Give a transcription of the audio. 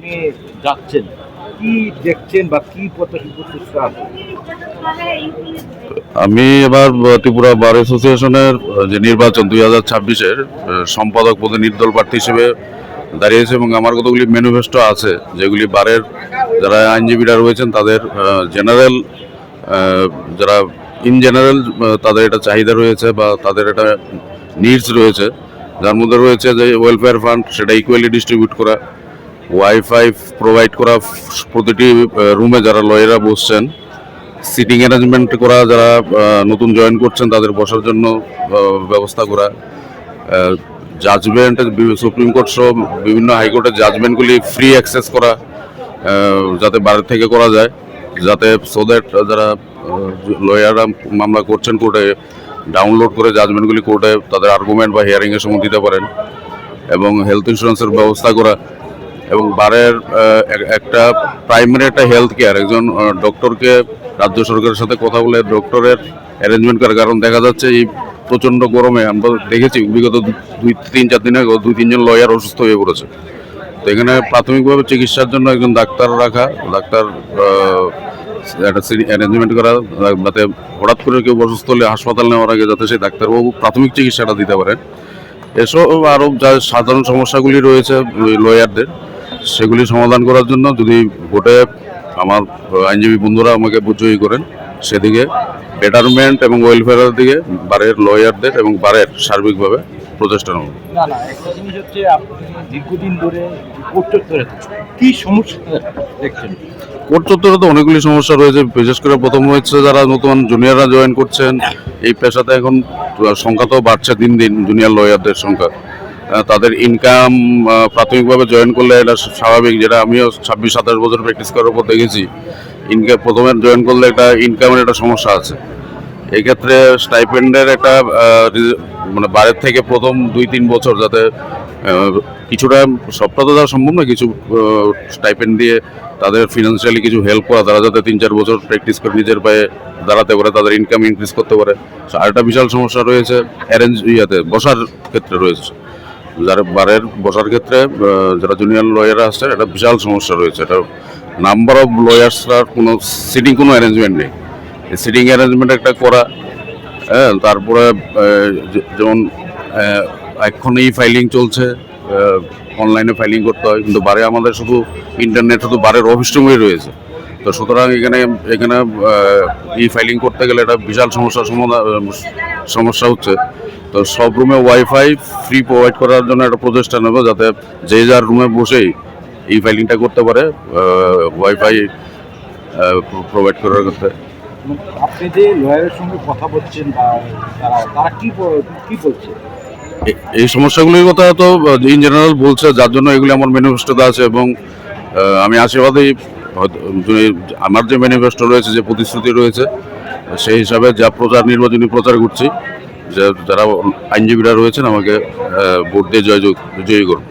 আপনি যাচ্ছেন, কি দেখছেন বা কি প্রত্যাশা আছে? আমি এবার ত্রিপুরা বার অ্যাসোসিয়েশনের যে নির্বাচন 2026-এর সম্পাদক পদে নির্দল প্রার্থী হিসেবে দাঁড়িয়েছে এবং আমার কতগুলি ম্যানিফেস্টো আছে যেগুলি বারের যারা আইনজীবীরা রয়েছেন তাদের জেনারেল যারা ইন জেনারেল তাদের এটা চাহিদা রয়েছে বা তাদের এটা নিডস রয়েছে, যার মধ্যে রয়েছে যে ওয়েলফেয়ার ফান্ড সেটা ইকুয়ালি ডিস্ট্রিবিউট করা, ওয়াইফাই প্রোভাইড করা প্রতিটি রুমে যারা লয়াররা বসছেন, সিটিং অ্যারেঞ্জমেন্ট করা যারা নতুন জয়েন করছেন তাদের বসার জন্য ব্যবস্থা করা, জাজমেন্ট সুপ্রিম কোর্ট সহ বিভিন্ন হাইকোর্টের জাজমেন্টগুলি ফ্রি অ্যাক্সেস করা যাতে বাইরে থেকে করা যায়, যাতে সো দ্যাট যারা লয়াররা মামলা করছেন কোর্টে ডাউনলোড করে জাজমেন্টগুলি কোর্টে তাদের আর্গুমেন্ট বা হিয়ারিংয়ের সময় দিতে পারেন, এবং হেলথ ইন্স্যুরেন্সের ব্যবস্থা করা, এবং বারের একটা প্রাইমারি একটা হেলথ কেয়ার একজন ডক্টরকে রাজ্য সরকারের সাথে কথা বলে ডক্টরের অ্যারেঞ্জমেন্ট করার, কারণ দেখা যাচ্ছে এই প্রচণ্ড গরমে আমরা দেখেছি বিগত 2-3-4 দিন আগে 2-3 জন লয়ার অসুস্থ হয়ে পড়েছে। তো এখানে প্রাথমিকভাবে চিকিৎসার জন্য একজন ডাক্তার রাখা, ডাক্তার একটা অ্যারেঞ্জমেন্ট করা যাতে হঠাৎ করে কেউ অসুস্থ হলে হাসপাতাল নেওয়ার আগে যাতে সেই ডাক্তারবাবু প্রাথমিক চিকিৎসাটা দিতে পারেন। এসব আরও যা সাধারণ সমস্যাগুলি রয়েছে লয়ারদের সেগুলি সমাধান করার জন্য যদি ভোটে আমার আইনজীবী বন্ধুরা আমাকে জয়ী করেন সেদিকে বেটারমেন্ট এবং ওয়েলফেয়ারের দিকে বারের লয়ারদের এবং বারের সার্বিকভাবে প্রচেষ্টা নেব। না না, একটা জিনিস হচ্ছে আপনি দীর্ঘদিন ধরে কোর্ট চত্বরে কি সমস্যা দেখছেন? কোর্ট চত্বরে তো অনেকগুলি সমস্যা রয়েছে, বিশেষ করে প্রথম হচ্ছে যারা নতুন জুনিয়ররা জয়েন করছেন এই পেশাতে এখন সংখ্যা তো বাড়ছে দিন দিন, জুনিয়র লয়ারদের সংখ্যা, তাদের ইনকাম প্রাথমিকভাবে জয়েন করলে এটা স্বাভাবিক, যেটা আমিও 26-27 বছর প্র্যাকটিস করার পর দেখেছি ইনকাম প্রথমে জয়েন করলে একটা ইনকামের একটা সমস্যা আছে। এক্ষেত্রে স্টাইপেন্ডের একটা মানে বাইরের থেকে প্রথম 2-3 বছর যাতে কিছুটা সবটা তো দেওয়া সম্ভব না, কিছু স্টাইপেন্ড দিয়ে তাদের ফিনান্সিয়ালি কিছু হেল্প করা, তারা যাতে 3-4 বছর প্র্যাকটিস করে নিজের পায়ে দাঁড়াতে পারে, তাদের ইনকাম ইনক্রিজ করতে পারে। আর একটা বিশাল সমস্যা রয়েছে বসার ক্ষেত্রে রয়েছে, যারা বারের বসার ক্ষেত্রে যারা জুনিয়র লয়াররা আসছে একটা বিশাল সমস্যা রয়েছে, এটা নাম্বার অফ লয়ার্সরা কোনো সিটিং কোনো অ্যারেঞ্জমেন্ট নেই, সিটিং অ্যারেঞ্জমেন্ট একটা করা, হ্যাঁ। তারপরে যেমন এখন ই ফাইলিং চলছে, অনলাইনে ফাইলিং করতে হয়, কিন্তু বারে আমাদের শুধু ইন্টারনেট শুধু বারের অফিস রুমেই রয়েছে। তো সুতরাং এখানে ই ফাইলিং করতে গেলে একটা বিশাল সমস্যা হচ্ছে। তো সব রুমে ওয়াইফাই ফ্রি প্রোভাইড করার জন্য একটা প্রচেষ্টা নেব, যাতে যে যার রুমে বসেই এই ফাইলিংটা করতে পারে ওয়াইফাই প্রোভাইড করার ক্ষেত্রে। আপনি যে লয়ারের সঙ্গে কথা বলছেন বা তারা কি বলছে? এই সমস্যাগুলির কথা তো ইন জেনারেল বলছে, যার জন্য এগুলি আমার ম্যানিফেস্টোতে আছে, এবং আমি আশীর্বাদী আমার যে ম্যানিফেস্টো রয়েছে, যে প্রতিশ্রুতি রয়েছে সেই হিসাবে যা নির্বাচনী প্রচার করছি, যে যারা আইনজীবীরা রয়েছেন আমাকে ভোট দিয়ে জয়ী করুন।